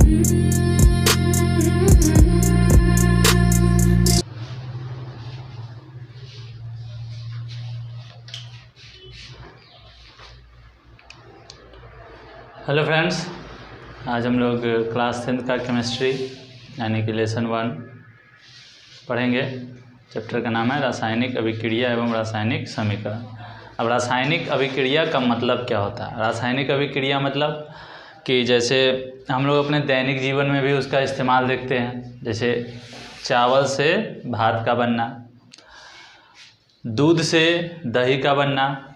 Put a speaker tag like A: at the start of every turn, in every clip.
A: Hello friends, आज हम लोग क्लास 10th का केमिस्ट्री यानी कि लेसन 1 पढ़ेंगे। चैप्टर का नाम है रासायनिक अभिक्रिया एवं रासायनिक समीकरण। अब रासायनिक अभिक्रिया का मतलब क्या होता है? रासायनिक अभिक्रिया मतलब कि जैसे हम लोग अपने दैनिक जीवन में भी उसका इस्तेमाल देखते हैं, जैसे चावल से भात का बनना, दूध से दही का बनना,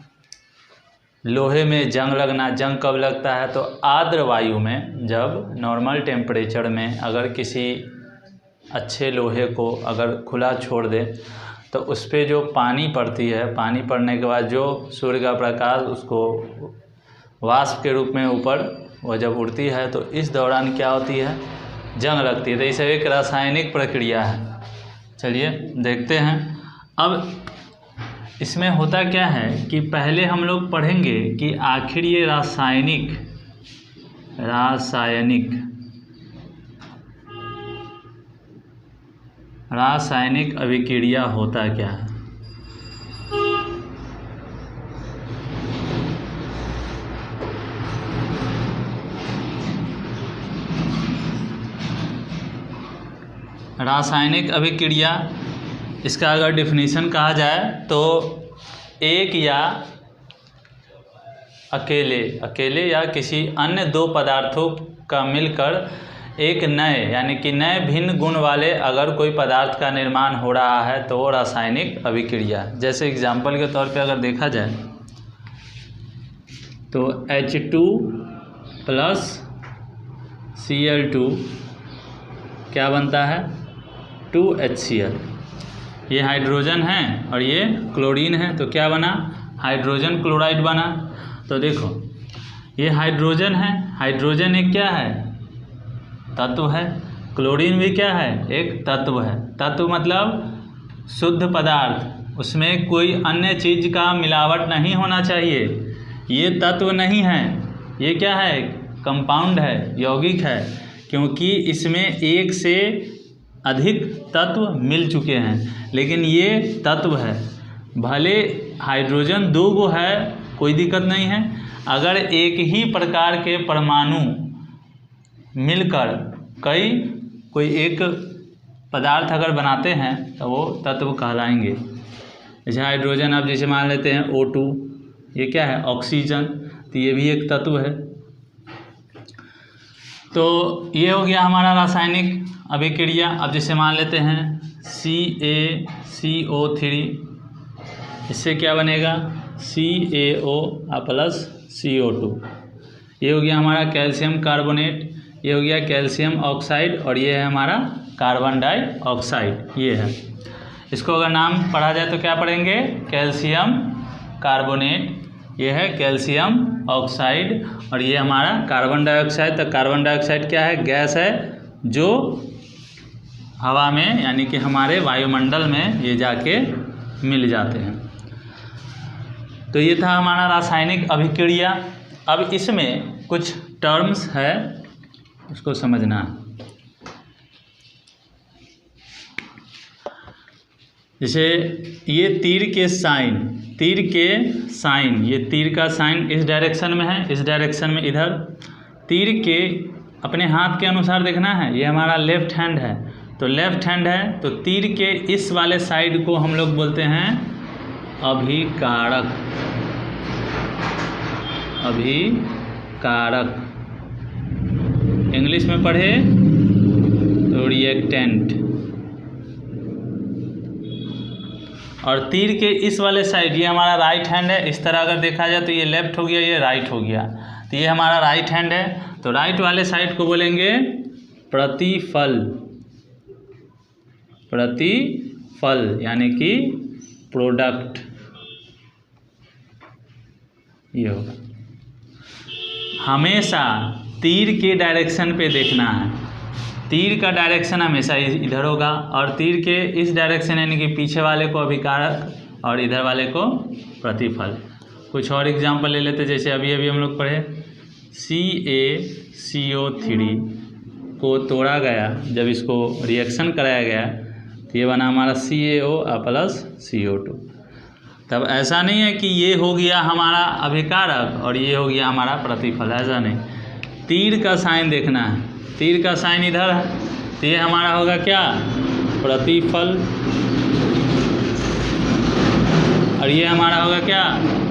A: लोहे में जंग लगना। जंग कब लगता है? तो आर्द्र वायु में, जब नॉर्मल टेम्परेचर में अगर किसी अच्छे लोहे को अगर खुला छोड़ दे तो उस पर जो पानी पड़ती है, पानी पड़ने के बाद जो सूर्य का प्रकाश उसको वाष्प के रूप में ऊपर वह जब उड़ती है तो इस दौरान क्या होती है? जंग लगती है। तो इसे एक रासायनिक प्रक्रिया है। चलिए देखते हैं। अब इसमें होता क्या है कि पहले हम लोग पढ़ेंगे कि आखिर ये रासायनिक अभिक्रिया होता क्या है। रासायनिक अभिक्रिया, इसका अगर डिफिनीशन कहा जाए तो एक या अकेले या किसी अन्य दो पदार्थों का मिलकर एक नए यानी कि नए भिन्न गुण वाले अगर कोई पदार्थ का निर्माण हो रहा है तो वो रासायनिक अभिक्रिया। जैसे एग्जाम्पल के तौर पे अगर देखा जाए तो H2 + Cl2 क्या बनता है? 2HCl। ये हाइड्रोजन है और ये क्लोरीन है, तो क्या बना? हाइड्रोजन क्लोराइड बना। तो देखो ये हाइड्रोजन है, हाइड्रोजन एक क्या है? तत्व है। क्लोरीन भी क्या है? एक तत्व है। तत्व मतलब शुद्ध पदार्थ, उसमें कोई अन्य चीज़ का मिलावट नहीं होना चाहिए। ये तत्व नहीं है, ये क्या है? कंपाउंड है, यौगिक है, क्योंकि इसमें एक से अधिक तत्व मिल चुके हैं। लेकिन ये तत्व है। भले हाइड्रोजन 2 गो है, कोई दिक्कत नहीं है। अगर एक ही प्रकार के परमाणु मिलकर कोई एक पदार्थ अगर बनाते हैं तो वो तत्व कहलाएंगे। जैसे हाइड्रोजन आप जैसे मान लेते हैं O2, ये क्या है? ऑक्सीजन, तो ये भी एक तत्व है। तो ये हो गया हमारा रासायनिक अभिक्रिया। अब जैसे मान लेते हैं CaCO3, इससे क्या बनेगा? CaO + CO2। ये हो गया हमारा कैल्शियम कार्बोनेट, ये हो गया कैल्शियम ऑक्साइड, और ये है हमारा कार्बन डाइऑक्साइड। ये है, इसको अगर नाम पढ़ा जाए तो क्या पढ़ेंगे? कैल्शियम कार्बोनेट, ये है कैल्शियम ऑक्साइड, और ये हमारा कार्बन डाइऑक्साइड। तो कार्बन डाइऑक्साइड क्या है? गैस है जो हवा में यानी कि हमारे वायुमंडल में ये जाके मिल जाते हैं। तो ये था हमारा रासायनिक अभिक्रिया। अब इसमें कुछ टर्म्स है, उसको समझना। जैसे ये तीर के साइन, ये तीर का साइन इस डायरेक्शन में है, इस डायरेक्शन में इधर। तीर के अपने हाथ के अनुसार देखना है। ये हमारा लेफ्ट हैंड है, तो लेफ्ट हैंड है, तो तीर के इस वाले साइड को हम लोग बोलते हैं अभिकारक। इंग्लिश में पढ़े तो रिएक्टेंट। और तीर के इस वाले साइड, ये हमारा राइट हैंड है। इस तरह अगर देखा जाए तो ये लेफ्ट हो गया, ये राइट हो गया, तो ये हमारा राइट हैंड है। तो राइट वाले साइड को बोलेंगे प्रतिफल यानी कि प्रोडक्ट। ये होगा। हमेशा तीर के डायरेक्शन पे देखना है। तीर का डायरेक्शन हमेशा इधर होगा, और तीर के इस डायरेक्शन यानी कि पीछे वाले को अभिकारक और इधर वाले को प्रतिफल। कुछ और एग्जांपल ले लेते, जैसे अभी हम लोग पढ़े CaCO3, को तोड़ा गया, जब इसको रिएक्शन कराया गया तो ये बना हमारा CaO प्लस CO2। तब ऐसा नहीं है कि ये हो गया हमारा अभिकारक और ये हो गया हमारा प्रतिफल, ऐसा नहीं। तीर का साइन देखना है, तीर का साइन इधर है तो ये हमारा होगा क्या, प्रतिफल, और ये हमारा होगा क्या,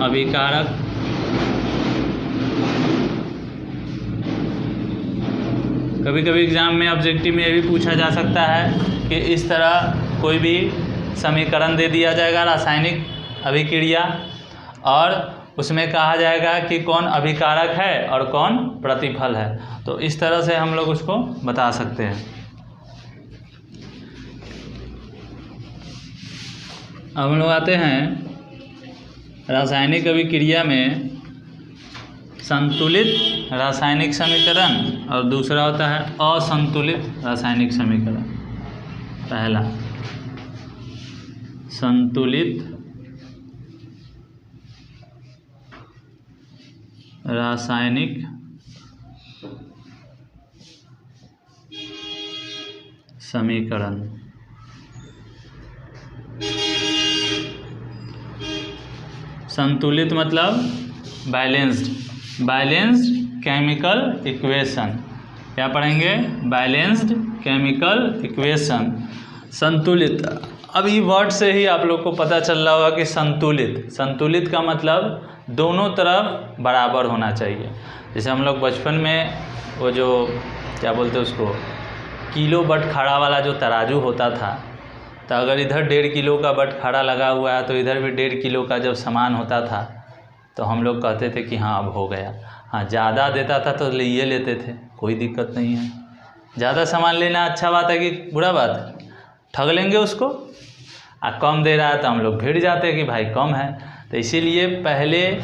A: अभिकारक। कभी कभी एग्जाम में ऑब्जेक्टिव में ये भी पूछा जा सकता है कि इस तरह कोई भी समीकरण दे दिया जाएगा रासायनिक अभिक्रिया और उसमें कहा जाएगा कि कौन अभिकारक है और कौन प्रतिफल है, तो इस तरह से हम लोग उसको बता सकते हैं। अब हम लोग आते हैं रासायनिक अभिक्रिया में संतुलित रासायनिक समीकरण और दूसरा होता है असंतुलित रासायनिक समीकरण। पहला संतुलित रासायनिक समीकरण। संतुलित मतलब बैलेंस्ड, बैलेंस्ड केमिकल इक्वेशन। क्या पढ़ेंगे, बैलेंस्ड केमिकल इक्वेशन। संतुलित, अब ये वर्ड से ही आप लोग को पता चल रहा होगा कि संतुलित, संतुलित का मतलब दोनों तरफ बराबर होना चाहिए। जैसे हम लोग बचपन में वो जो क्या बोलते हैं उसको, किलो बटखारा वाला जो तराजू होता था, तो अगर इधर 1.5 किलो का बटखारा लगा हुआ है तो इधर भी 1.5 किलो का जब सामान होता था तो हम लोग कहते थे कि हाँ अब हो गया। हाँ, ज़्यादा देता था तो लिए लेते थे, कोई दिक्कत नहीं है। ज़्यादा सामान लेना अच्छा बात है कि बुरा बात है, ठग लेंगे उसको। कम दे रहा है तो हम लोग भिड़ जाते हैं कि भाई कम है। तो इसीलिए पहले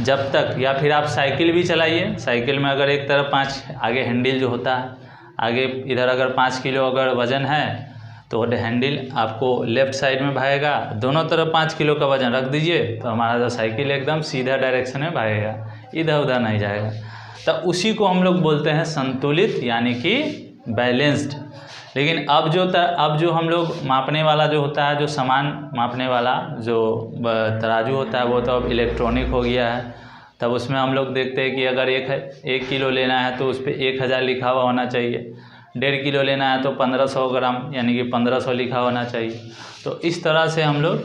A: जब तक, या फिर आप साइकिल भी चलाइए, साइकिल में अगर एक तरफ 5 आगे हैंडल जो होता है, आगे इधर अगर 5 किलो अगर वज़न है तो हैंडल आपको लेफ़्ट साइड में भागेगा, दोनों तरफ 5 किलो का वज़न रख दीजिए तो हमारा जो साइकिल एकदम सीधा डायरेक्शन में भागेगा, इधर उधर नहीं जाएगा। तो उसी को हम लोग बोलते हैं संतुलित, यानी कि बैलेंस्ड। लेकिन अब जो हम लोग मापने वाला जो होता है, जो सामान मापने वाला जो तराजू होता है, वो तो अब इलेक्ट्रॉनिक हो गया है। तब उसमें हम लोग देखते हैं कि अगर 1 किलो लेना है तो उस पर 1000 लिखा हुआ होना चाहिए, 1.5 किलो लेना है तो 1500 ग्राम यानी कि 1500 लिखा होना चाहिए। तो इस तरह से हम लोग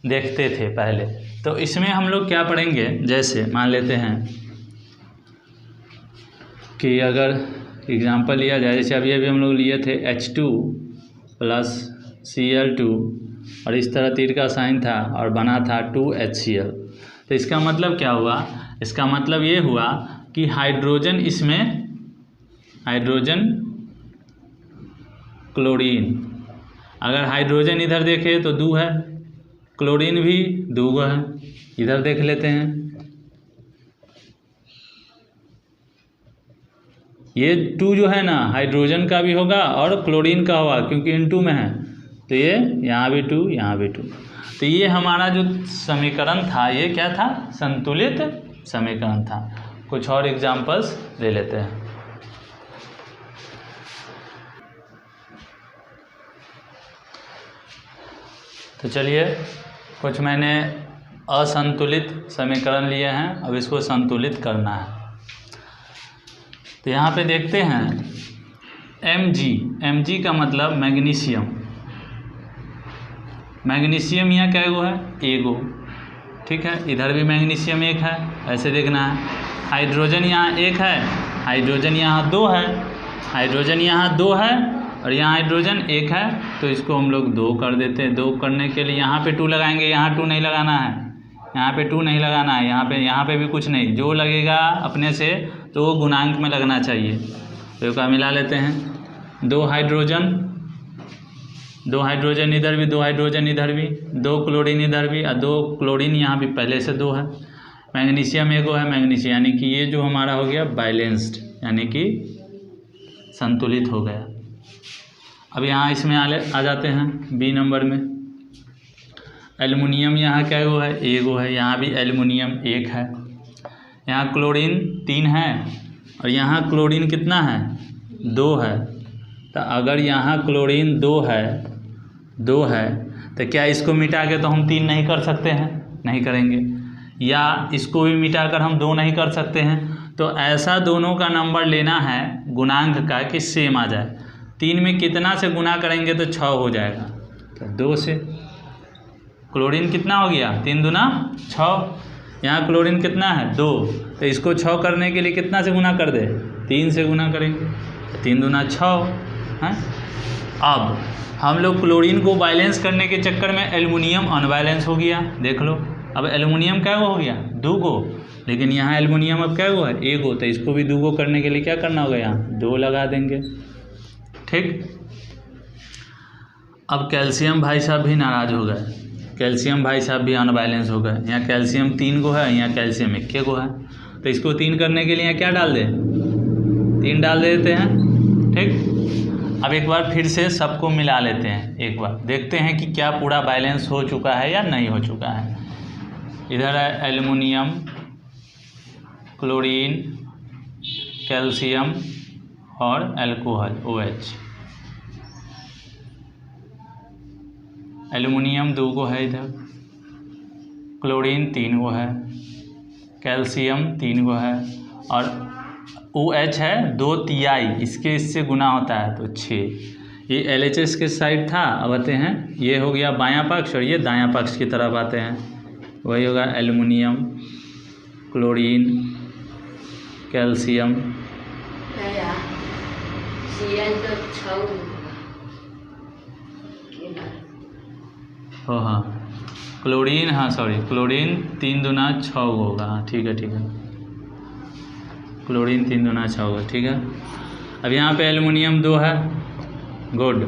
A: देखते थे पहले। तो इसमें हम लोग क्या पढ़ेंगे, जैसे मान लेते हैं कि अगर एग्जांपल लिया जाए, जैसे अभी हम लोग लिए थे H2 प्लस Cl2 और इस तरह तीर का साइन था और बना था 2HCl। तो इसका मतलब क्या हुआ, इसका मतलब ये हुआ कि हाइड्रोजन, इसमें हाइड्रोजन क्लोरीन, अगर हाइड्रोजन इधर देखें तो 2 है, क्लोरीन भी 2 है। इधर देख लेते हैं, ये 2 जो है ना हाइड्रोजन का भी होगा और क्लोरीन का होगा क्योंकि N2 में है, तो ये यहाँ भी 2, यहाँ भी 2। तो ये हमारा जो समीकरण था ये क्या था, संतुलित समीकरण था। कुछ और एग्जाम्पल्स ले लेते हैं। तो चलिए, कुछ मैंने असंतुलित समीकरण लिए हैं, अब इसको संतुलित करना है। तो यहाँ पे देखते हैं Mg का मतलब मैग्नीशियम। मैग्नीशियम यहाँ क्या गो है, एगो, ठीक है। इधर भी मैग्नीशियम 1 है, ऐसे देखना है। हाइड्रोजन यहाँ 1 है, हाइड्रोजन यहाँ 2 है, हाइड्रोजन यहाँ 2 है और यहाँ हाइड्रोजन 1 है, तो इसको हम लोग 2 कर देते हैं। 2 करने के लिए यहाँ पे 2 लगाएंगे, यहाँ 2 नहीं लगाना है, यहाँ पे 2 नहीं लगाना है, यहाँ पे भी कुछ नहीं, जो लगेगा अपने से तो वो गुणांक में लगना चाहिए। तो का मिला लेते हैं, 2 हाइड्रोजन इधर भी, 2 हाइड्रोजन इधर भी, 2 क्लोरीन इधर भी और 2 क्लोरीन यहाँ भी पहले से 2 है। मैग्नीशियम 1 है, मैग्नीशियम, यानी कि ये जो हमारा हो गया बैलेंस्ड, यानी कि संतुलित हो गया। अब यहाँ इसमें आ जाते हैं बी नंबर में। एल्युमिनियम यहाँ क्या गो है, 1 है, यहाँ भी एल्युमिनियम 1 है। यहाँ क्लोरीन 3 है और यहाँ क्लोरीन कितना है, 2 है, तो अगर यहाँ क्लोरीन 2 है तो क्या इसको मिटा के तो हम 3 नहीं कर सकते हैं? नहीं करेंगे। या इसको भी मिटा कर हम 2 नहीं कर सकते हैं। तो ऐसा दोनों का नंबर लेना है गुणांक का कि सेम आ जाए। 3 में कितना से गुना करेंगे तो 6 हो जाएगा, तो 2 से। क्लोरीन कितना हो गया? 3 दूना 6। यहाँ क्लोरीन कितना है? 2, तो इसको 6 करने के लिए कितना से गुना कर दे? 3 से गुना करेंगे, 3 दूना 6 है। अब हम लोग क्लोरीन को बैलेंस करने के चक्कर में एल्युमिनियम अनबैलेंस हो गया, देख लो। अब एल्युमिनियम क्या हो गया? 2 गो, लेकिन यहाँ एल्युमिनियम अब क्या गो है? 1 गो, तो इसको भी 2 गो करने के लिए क्या करना होगा? यहाँ 2 लगा देंगे, ठीक। अब कैल्शियम भाई साहब भी नाराज़ हो गए, कैल्शियम भाई साहब भी अनबैलेंस हो गए। यहाँ कैल्शियम 3 गो है, यहाँ कैल्शियम 1 गो है, तो इसको 3 करने के लिए यहाँ क्या डाल दें? 3 डाल देते हैं, ठीक। अब एक बार फिर से सबको मिला लेते हैं, एक बार देखते हैं कि क्या पूरा बैलेंस हो चुका है या नहीं हो चुका है। इधर है एल्युमिनियम, क्लोरीन, कैल्शियम और अल्कोहल OH। एल्युमिनियम 2 गो है इधर, क्लोरीन 3 गो है, कैल्शियम 3 गो है और OH है 2 तिहाई, इससे गुना होता है तो 6। ये LHS के साइड था, अब आते हैं ये हो गया बायां पक्ष और ये दायां पक्ष की तरफ आते हैं। वही होगा एल्युमिनियम, क्लोरीन, कैल्शियम, हाँ क्लोरीन, हाँ सॉरी क्लोरीन 3 दूना 6 होगा, हाँ ठीक है, क्लोरीन 3 दूना 6 होगा, ठीक है। अब यहाँ पे एल्युमिनियम 2 है, गुड,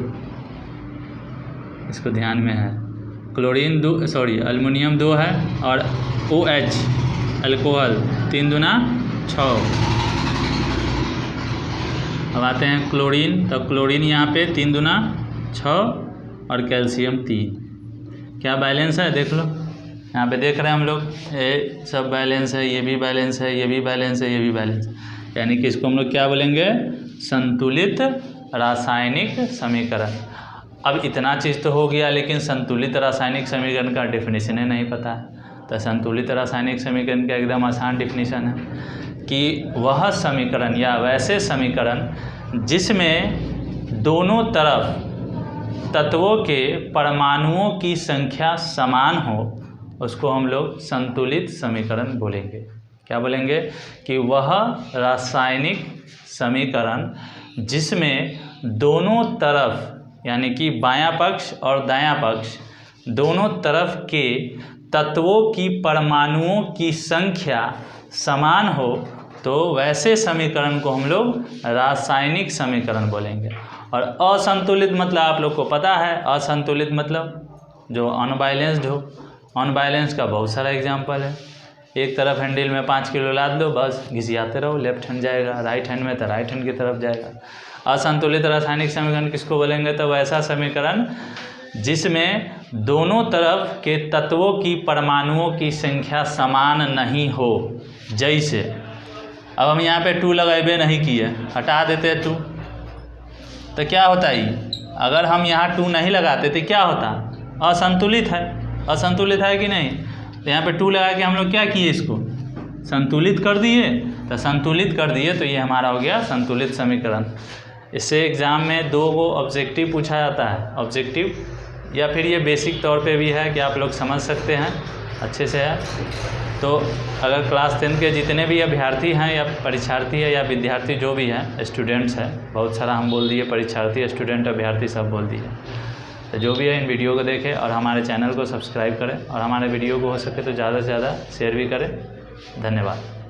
A: इसको ध्यान में है। क्लोरीन 2 सॉरी एल्युमिनियम 2 है और OH अल्कोहल 3 दूना 6। अब आते हैं क्लोरीन, तो क्लोरीन यहाँ पे 3 दूना 6 और कैल्शियम 3। क्या बैलेंस है? देख लो, यहाँ पे देख रहे हैं हम लोग, ये सब बैलेंस है, ये भी बैलेंस है, ये भी बैलेंस है, ये भी बैलेंस है, यानी कि इसको हम लोग क्या बोलेंगे? संतुलित रासायनिक समीकरण। अब इतना चीज़ तो हो गया, लेकिन संतुलित रासायनिक समीकरण का डेफिनेशन ही नहीं पता है। तो संतुलित रासायनिक समीकरण का एकदम आसान डेफिनेशन है कि वह समीकरण या वैसे समीकरण जिसमें दोनों तरफ तत्वों के परमाणुओं की संख्या समान हो, उसको हम लोग संतुलित समीकरण बोलेंगे। क्या बोलेंगे? कि वह रासायनिक समीकरण जिसमें दोनों तरफ यानी कि बायां पक्ष और दायां पक्ष दोनों तरफ के तत्वों की परमाणुओं की संख्या समान हो, तो वैसे समीकरण को हम लोग रासायनिक समीकरण बोलेंगे। और असंतुलित मतलब आप लोग को पता है, असंतुलित मतलब जो अनबैलेंस्ड हो। अनबैलेंस का बहुत सारा एग्जांपल है। एक तरफ हैंडल में 5 किलो लाद दो, बस घिसियाते रहो, लेफ्ट हैंड जाएगा, राइट हैंड में तो राइट हैंड की तरफ जाएगा। असंतुलित रासायनिक समीकरण किसको बोलेंगे? तो वैसा समीकरण जिसमें दोनों तरफ के तत्वों की परमाणुओं की संख्या समान नहीं हो। जैसे अब हम यहाँ पे 2 लगाए नहीं किए, हटा देते 2, तो क्या होता है? अगर हम यहाँ 2 नहीं लगाते तो क्या होता? असंतुलित है। असंतुलित है कि नहीं? तो यहाँ पे 2 लगा के हम लोग क्या किए? इसको संतुलित कर दिए। तो संतुलित कर दिए तो ये हमारा हो गया संतुलित समीकरण। इससे एग्ज़ाम में 2 गो ऑब्जेक्टिव पूछा जाता है। ऑब्जेक्टिव या फिर ये बेसिक तौर पे भी है कि आप लोग समझ सकते हैं, अच्छे से है। तो अगर क्लास 10 के जितने भी अभ्यर्थी हैं या परीक्षार्थी है या विद्यार्थी जो भी हैं, स्टूडेंट्स हैं, बहुत सारा हम बोल दिए, परीक्षार्थी, स्टूडेंट, अभ्यर्थी सब बोल दिए। तो जो भी है इन वीडियो को देखें और हमारे चैनल को सब्सक्राइब करें और हमारे वीडियो को हो सके तो ज़्यादा से ज़्यादा शेयर भी करें। धन्यवाद।